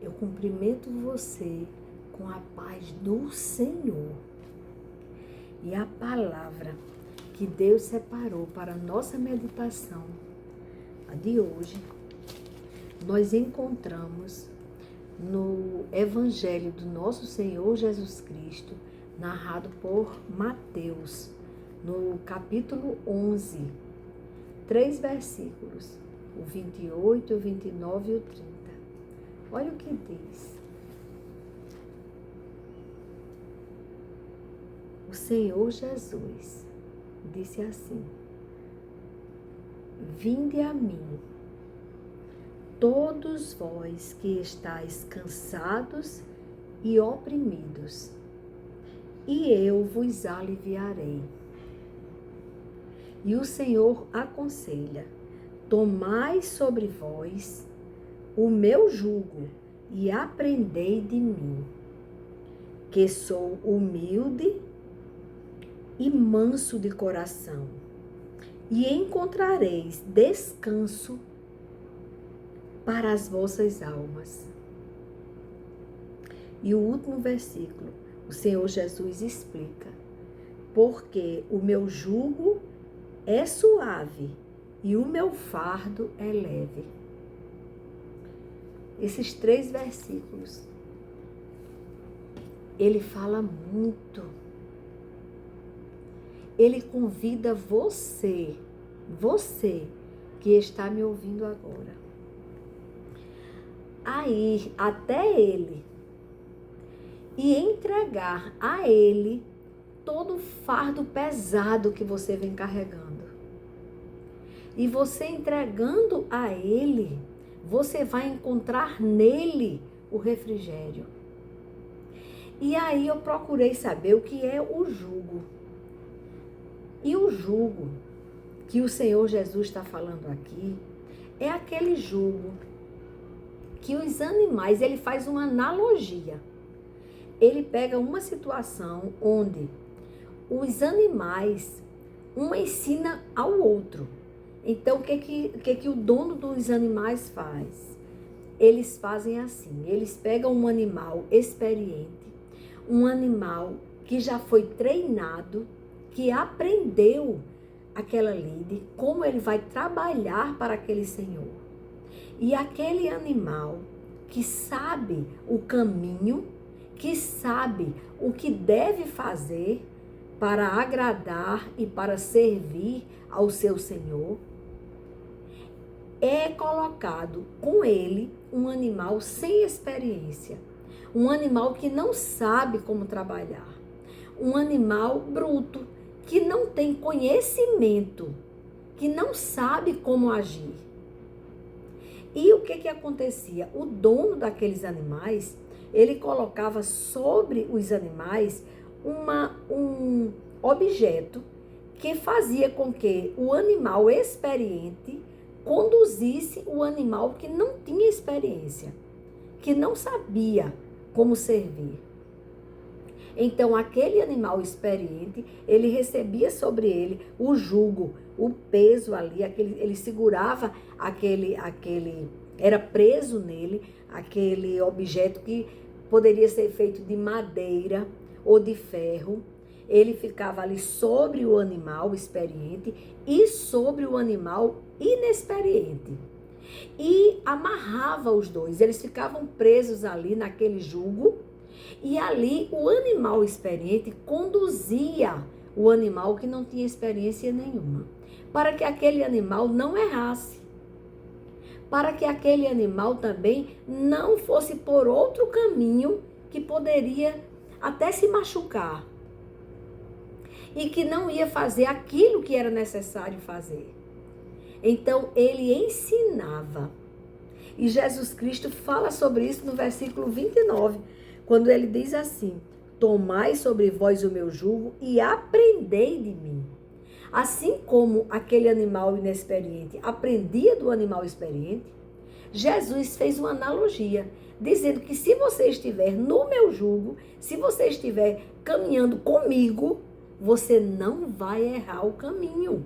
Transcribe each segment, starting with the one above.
Eu cumprimento você com a paz do Senhor. E a palavra que Deus separou para a nossa meditação, a de hoje, nós encontramos no Evangelho do nosso Senhor Jesus Cristo, narrado por Mateus, no capítulo 11, 3 versículos, o 28, o 29 e o 30. Olha o que diz. O Senhor Jesus disse assim: Vinde a mim, todos vós que estáis cansados e oprimidos, e eu vos aliviarei. E o Senhor aconselha: Tomai sobre vós o meu jugo e aprendei de mim, que sou humilde e manso de coração, e encontrareis descanso para as vossas almas. E o último versículo, o Senhor Jesus explica: porque o meu jugo é suave e o meu fardo é leve. Esses 3 versículos, ele fala muito. Ele convida você que está me ouvindo agora, a ir até Ele e entregar a Ele todo o fardo pesado que você vem carregando. E você entregando a Ele, você vai encontrar nele o refrigério. E aí eu procurei saber o que é o jugo. E o jugo que o Senhor Jesus está falando aqui é aquele jugo que os animais, ele faz uma analogia. Ele pega uma situação onde os animais, um ensina ao outro. Então, o que o dono dos animais faz? Eles fazem assim, eles pegam um animal experiente, um animal que já foi treinado, que aprendeu aquela lide, como ele vai trabalhar para aquele senhor. E aquele animal que sabe o caminho, que sabe o que deve fazer para agradar e para servir ao seu senhor, é colocado com ele um animal sem experiência, um animal que não sabe como trabalhar, um animal bruto, que não tem conhecimento, que não sabe como agir. E o que acontecia? O dono daqueles animais, ele colocava sobre os animais um objeto que fazia com que o animal experiente conduzisse o animal que não tinha experiência, que não sabia como servir. Então, aquele animal experiente, ele recebia sobre ele o jugo, o peso ali, ele segurava era preso nele, aquele objeto que poderia ser feito de madeira ou de ferro. Ele ficava ali sobre o animal experiente e sobre o animal inexperiente. E amarrava os dois, eles ficavam presos ali naquele jugo, e ali o animal experiente conduzia o animal que não tinha experiência nenhuma, para que aquele animal não errasse, para que aquele animal também não fosse por outro caminho que poderia até se machucar e que não ia fazer aquilo que era necessário fazer. Então, ele ensinava. E Jesus Cristo fala sobre isso no versículo 29, quando ele diz assim: Tomai sobre vós o meu jugo e aprendei de mim. Assim como aquele animal inexperiente aprendia do animal experiente, Jesus fez uma analogia, dizendo que se você estiver no meu jugo, se você estiver caminhando comigo, você não vai errar o caminho.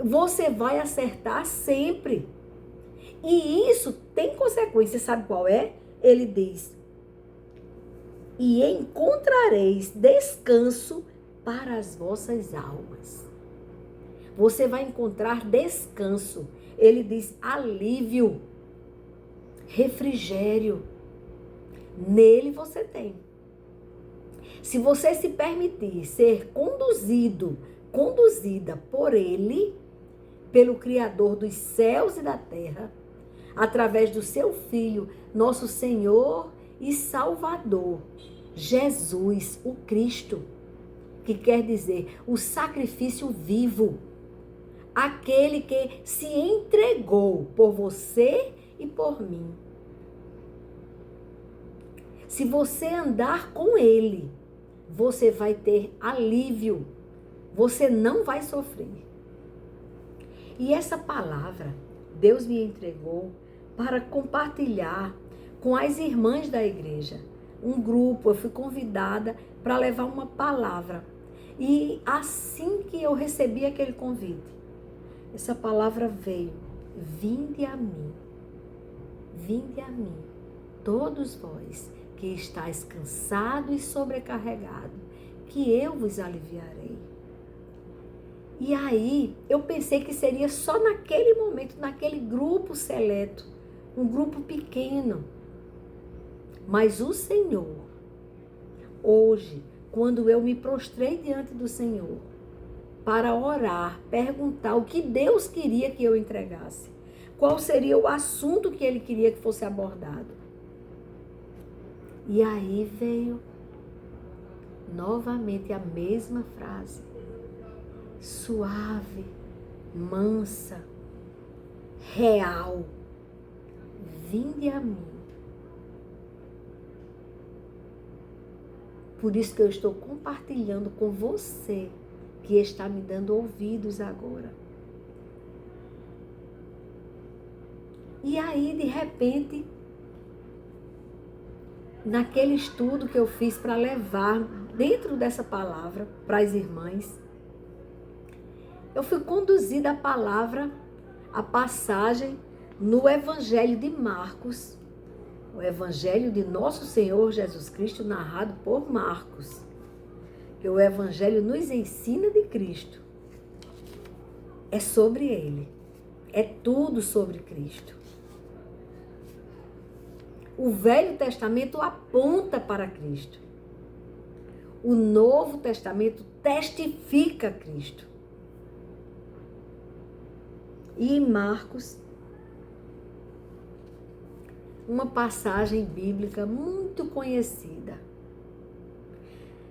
Você vai acertar sempre. E isso tem consequência, sabe qual é? Ele diz: e encontrareis descanso para as vossas almas. Você vai encontrar descanso. Ele diz alívio, refrigério. Nele você tem. Se você se permitir ser conduzida por Ele, pelo Criador dos céus e da terra, através do seu Filho, nosso Senhor e Salvador, Jesus, o Cristo, que quer dizer o sacrifício vivo, aquele que se entregou por você e por mim. Se você andar com Ele, você vai ter alívio, você não vai sofrer. E essa palavra, Deus me entregou para compartilhar com as irmãs da igreja. Um grupo, eu fui convidada para levar uma palavra. E assim que eu recebi aquele convite, essa palavra veio: vinde a mim, todos vós que estáis cansado e sobrecarregado, que eu vos aliviarei. E aí, eu pensei que seria só naquele momento, naquele grupo seleto, um grupo pequeno. Mas o Senhor, hoje, quando eu me prostrei diante do Senhor, para orar, perguntar o que Deus queria que eu entregasse, qual seria o assunto que Ele queria que fosse abordado. E aí veio novamente a mesma frase: suave, mansa, real, vinde a mim. Por isso que eu estou compartilhando com você que está me dando ouvidos agora. E aí, de repente, naquele estudo que eu fiz para levar dentro dessa palavra para as irmãs, eu fui conduzida a palavra, a passagem no Evangelho de Marcos, o Evangelho de Nosso Senhor Jesus Cristo, narrado por Marcos. Que o Evangelho nos ensina de Cristo. É sobre Ele. É tudo sobre Cristo. O Velho Testamento aponta para Cristo. O Novo Testamento testifica Cristo. E em Marcos, uma passagem bíblica muito conhecida,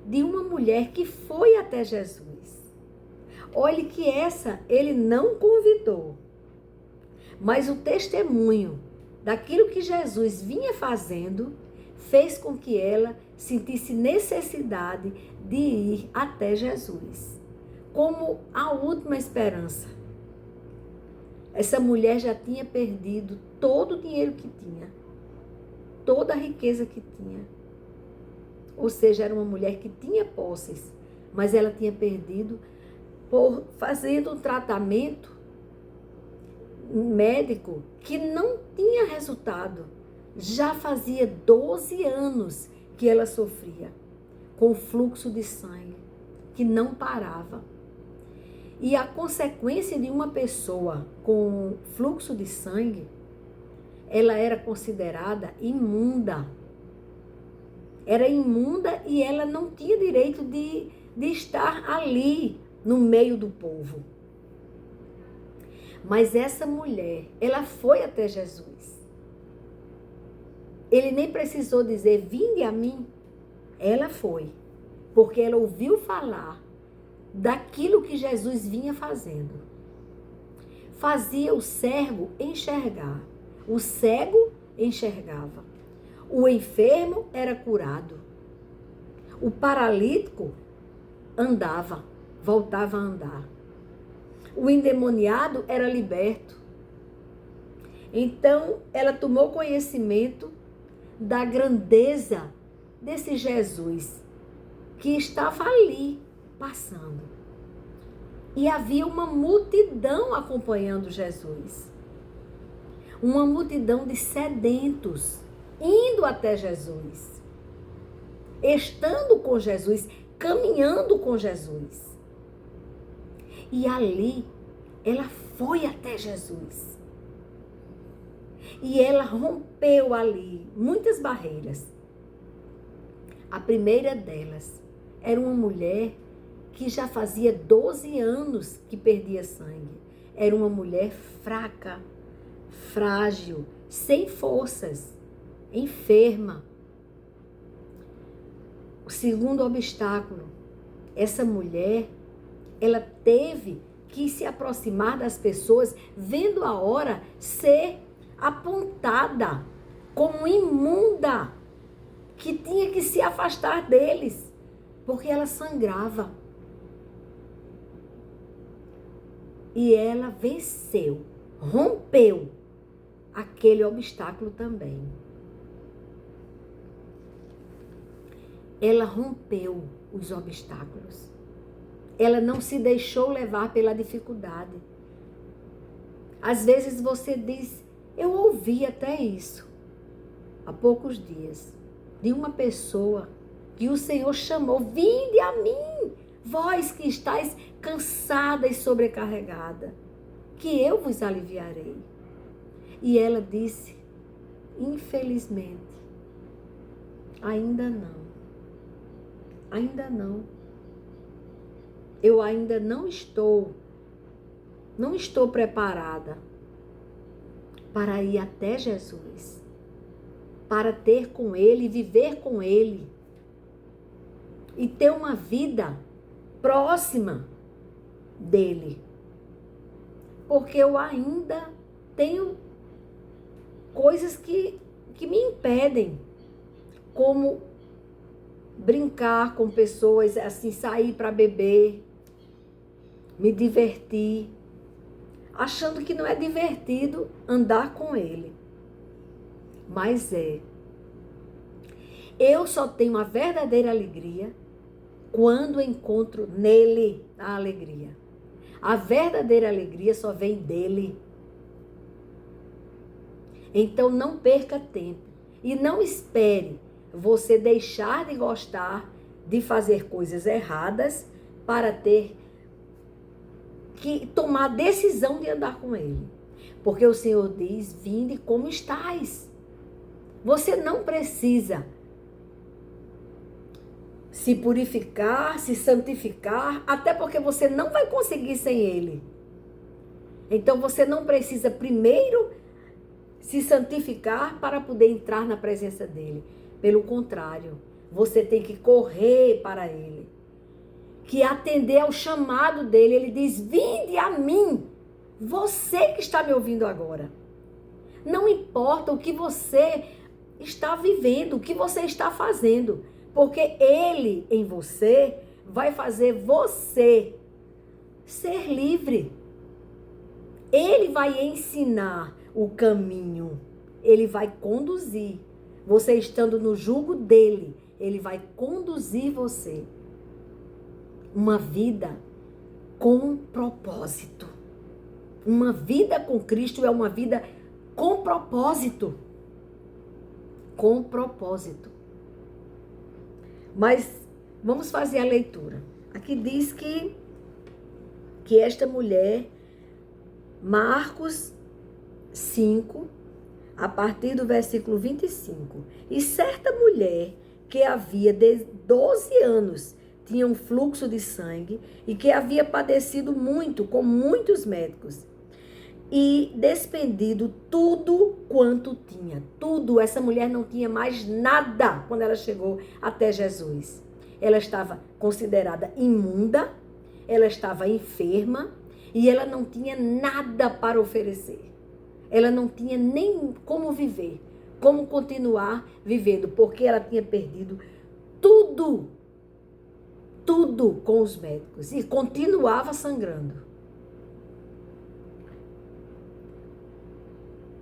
de uma mulher que foi até Jesus. Olhe que essa ele não convidou, mas o testemunho daquilo que Jesus vinha fazendo fez com que ela sentisse necessidade de ir até Jesus, como a última esperança. Essa mulher já tinha perdido todo o dinheiro que tinha, toda a riqueza que tinha. Ou seja, era uma mulher que tinha posses, mas ela tinha perdido por fazendo um tratamento médico que não tinha resultado. Já fazia 12 anos que ela sofria com fluxo de sangue que não parava. E a consequência de uma pessoa com fluxo de sangue, ela era considerada imunda. Era imunda e ela não tinha direito de estar ali no meio do povo. Mas essa mulher, ela foi até Jesus. Ele nem precisou dizer, vinde a mim. Ela foi, porque ela ouviu falar daquilo que Jesus vinha fazendo. Fazia o cego enxergar. O cego enxergava. O enfermo era curado. O paralítico andava, voltava a andar. O endemoniado era liberto. Então, ela tomou conhecimento da grandeza desse Jesus que estava ali passando. E havia uma multidão acompanhando Jesus. uma multidão de sedentos indo até Jesus, estando com Jesus, caminhando com Jesus. E ali, ela foi até Jesus. E ela rompeu ali muitas barreiras. A primeira delas era uma mulher que já fazia 12 anos que perdia sangue. Era uma mulher fraca, frágil, sem forças, enferma. O segundo obstáculo, essa mulher, ela teve que se aproximar das pessoas, vendo a hora ser apontada como imunda, que tinha que se afastar deles, porque ela sangrava. E ela venceu, rompeu aquele obstáculo também. Ela rompeu os obstáculos. Ela não se deixou levar pela dificuldade. Às vezes você diz, eu ouvi até isso, há poucos dias, de uma pessoa que o Senhor chamou, vinde a mim, vós que estáis cansada e sobrecarregada, que eu vos aliviarei. E ela disse, infelizmente, ainda não. Ainda não. Eu ainda não estou preparada para ir até Jesus, para ter com Ele, viver com Ele e ter uma vida próxima dele. Porque eu ainda tenho coisas que me impedem, como brincar com pessoas, assim, sair para beber, me divertir, achando que não é divertido andar com ele. Mas é. Eu só tenho a verdadeira alegria quando encontro nele a alegria. A verdadeira alegria só vem dele. Então não perca tempo e não espere você deixar de gostar de fazer coisas erradas para ter que tomar a decisão de andar com ele. Porque o Senhor diz, vinde como estais. Você não precisa se purificar, se santificar, até porque você não vai conseguir sem ele. Então você não precisa primeiro se santificar para poder entrar na presença dele. Pelo contrário, você tem que correr para ele, que atender ao chamado dele. Ele diz, vinde a mim, você que está me ouvindo agora. Não importa o que você está vivendo, o que você está fazendo, porque ele em você vai fazer você ser livre. Ele vai ensinar o caminho, ele vai conduzir. Você estando no jugo dele, ele vai conduzir você. Uma vida com propósito. Uma vida com Cristo é uma vida com propósito. Com propósito. Mas vamos fazer a leitura. Aqui diz que esta mulher, Marcos 5, a partir do versículo 25. E certa mulher que havia 12 anos tinha um fluxo de sangue e que havia padecido muito com muitos médicos e despendido tudo quanto tinha. Tudo. Essa mulher não tinha mais nada quando ela chegou até Jesus. Ela estava considerada imunda, ela estava enferma e ela não tinha nada para oferecer. Ela não tinha nem como viver, como continuar vivendo, porque ela tinha perdido tudo com os médicos e continuava sangrando.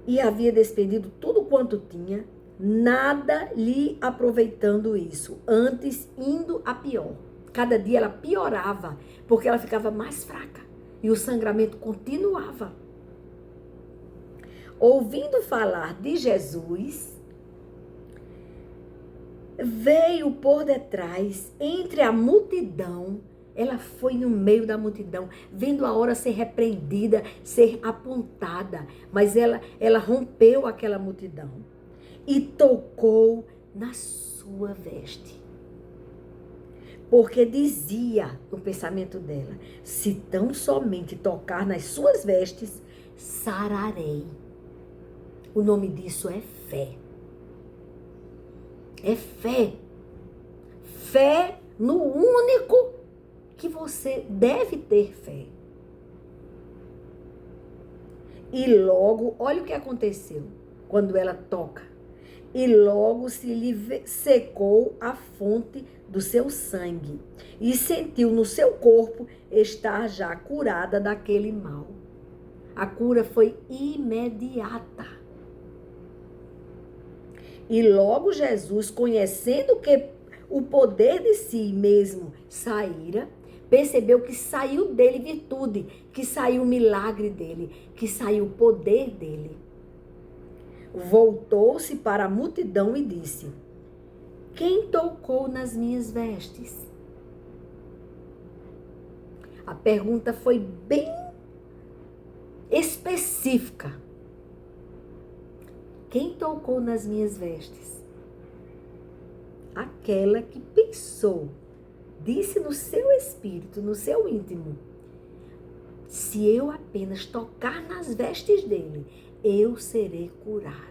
E havia despendido tudo quanto tinha, nada lhe aproveitando isso, antes indo a pior. Cada dia ela piorava, porque ela ficava mais fraca e o sangramento continuava. ouvindo falar de Jesus, veio por detrás, entre a multidão. Ela foi no meio da multidão, vendo a hora ser repreendida, ser apontada. Mas ela rompeu aquela multidão e tocou na sua veste. Porque dizia no pensamento dela: se tão somente tocar nas suas vestes, sararei. O nome disso é fé. É fé. Fé no único que você deve ter fé. E logo, olha o que aconteceu quando ela toca. E logo se lhe secou a fonte do seu sangue e sentiu no seu corpo estar já curada daquele mal. A cura foi imediata. E logo Jesus, conhecendo que o poder de si mesmo saíra, percebeu que saiu dele virtude, que saiu o milagre dele, que saiu o poder dele. Voltou-se para a multidão e disse: quem tocou nas minhas vestes? A pergunta foi bem específica. Quem tocou nas minhas vestes? Aquela que pensou, disse no seu espírito, no seu íntimo: se eu apenas tocar nas vestes dele, eu serei curada.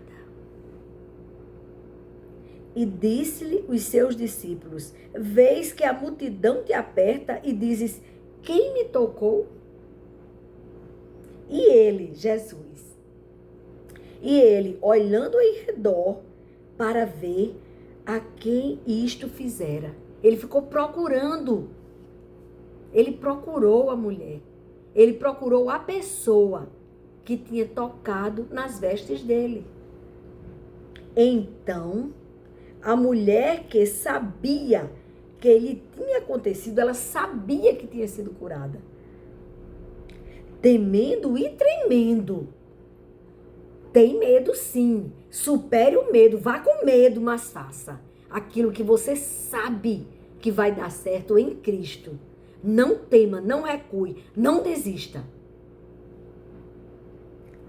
E disse-lhe os seus discípulos: vês que a multidão te aperta e dizes: quem me tocou? E ele, Jesus, olhando em redor para ver a quem isto fizera, ele ficou procurando. Ele procurou a mulher. Ele procurou a pessoa que tinha tocado nas vestes dele. Então, a mulher que sabia que ele tinha acontecido, ela sabia que tinha sido curada. Temendo e tremendo. Tem medo, sim. Supere o medo. Vá com medo, mas faça aquilo que você sabe que vai dar certo em Cristo. Não tema, não recue, não desista.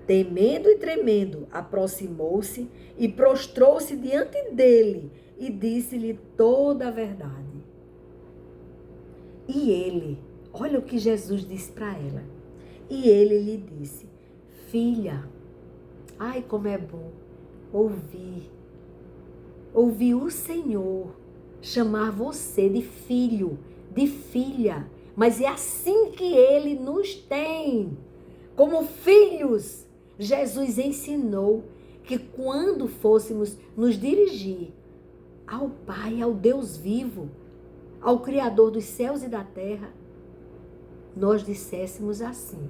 Temendo e tremendo, aproximou-se e prostrou-se diante dele e disse-lhe toda a verdade. E ele, olha o que Jesus disse para ela. E ele lhe disse: filha, ai como é bom ouvir o Senhor chamar você de filho, de filha. Mas é assim que ele nos tem, como filhos. Jesus ensinou que quando fôssemos nos dirigir ao Pai, ao Deus vivo, ao Criador dos céus e da terra, nós disséssemos assim: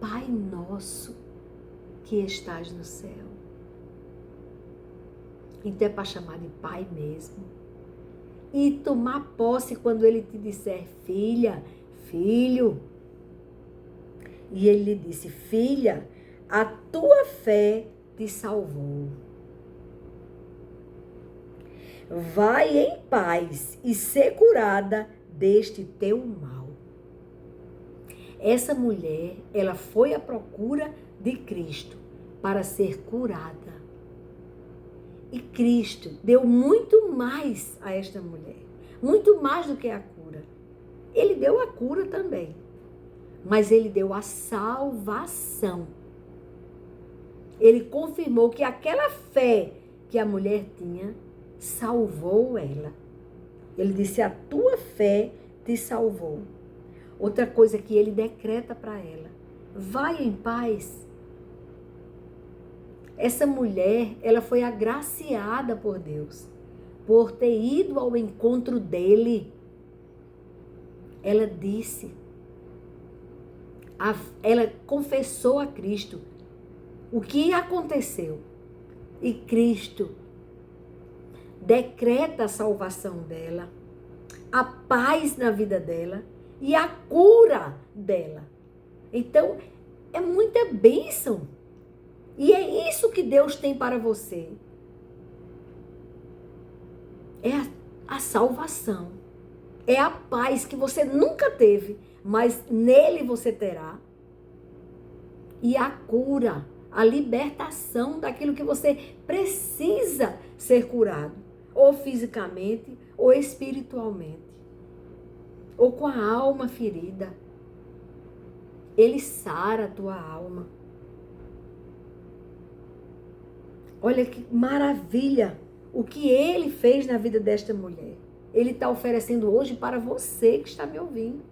Pai nosso que estás no céu. Então é para chamar de Pai mesmo. E tomar posse quando ele te disser filha, filho. E ele lhe disse: filha, a tua fé te salvou. Vai em paz e ser curada deste teu mal. Essa mulher, ela foi à procura de Cristo para ser curada. E Cristo deu muito mais a esta mulher. Muito mais do que a cura. Ele deu a cura também. Mas ele deu a salvação. Ele confirmou que aquela fé que a mulher tinha salvou ela. Ele disse: a tua fé te salvou. Outra coisa que ele decreta para ela: vai em paz. Essa mulher, ela foi agraciada por Deus, por ter ido ao encontro dele. Ela disse, ela confessou a Cristo o que aconteceu. E Cristo decreta a salvação dela, a paz na vida dela e a cura dela. Então, é muita bênção. E é isso que Deus tem para você. É a salvação. É a paz que você nunca teve, mas nele você terá. E a cura, a libertação daquilo que você precisa ser curado, ou fisicamente, ou espiritualmente, ou com a alma ferida. Ele sara a tua alma. Olha que maravilha o que ele fez na vida desta mulher. Ele está oferecendo hoje para você que está me ouvindo.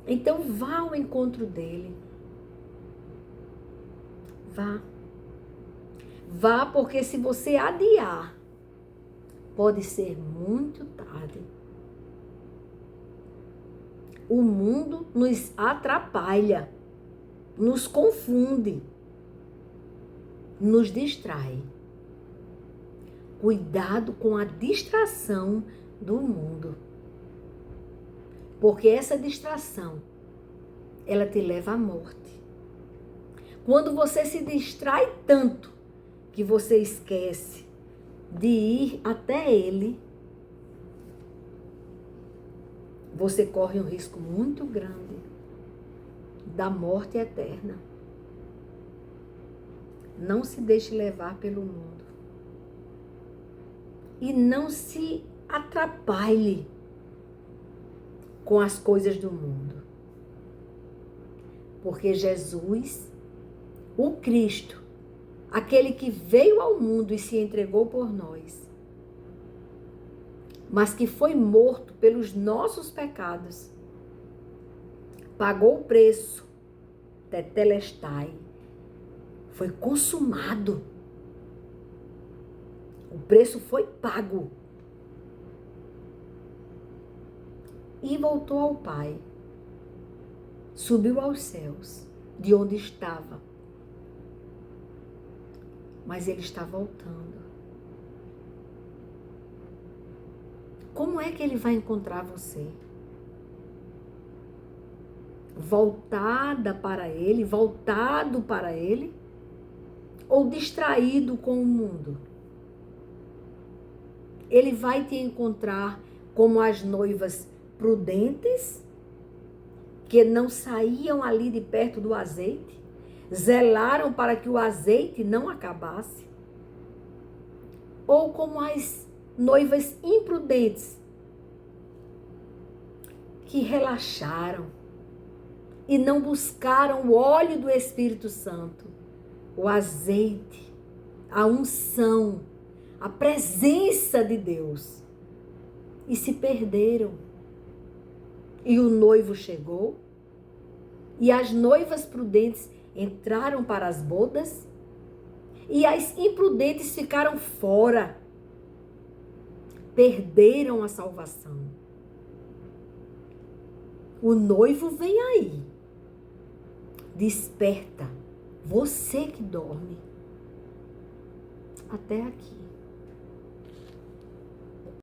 Então vá ao encontro dele. Vá. Vá, porque se você adiar, pode ser muito tarde. O mundo nos atrapalha, nos confunde, nos distrai. Cuidado com a distração do mundo. Porque essa distração, ela te leva à morte. Quando você se distrai tanto que você esquece de ir até ele, você corre um risco muito grande da morte eterna. Não se deixe levar pelo mundo. E não se atrapalhe com as coisas do mundo. Porque Jesus, o Cristo, aquele que veio ao mundo e se entregou por nós, mas que foi morto pelos nossos pecados, pagou o preço, tetelestai, foi consumado. O preço foi pago. E voltou ao Pai. Subiu aos céus, de onde estava. Mas ele está voltando. Como é que ele vai encontrar você? Voltada para ele, voltado para ele? Ou distraído com o mundo? Ele vai te encontrar como as noivas prudentes, que não saíam ali de perto do azeite, zelaram para que o azeite não acabasse, ou como as noivas imprudentes, que relaxaram e não buscaram o óleo do Espírito Santo, o azeite, a unção, a presença de Deus, e se perderam. E o noivo chegou, e as noivas prudentes entraram para as bodas, e as imprudentes ficaram fora, perderam a salvação. O noivo vem aí, desperta, você que dorme. Até aqui.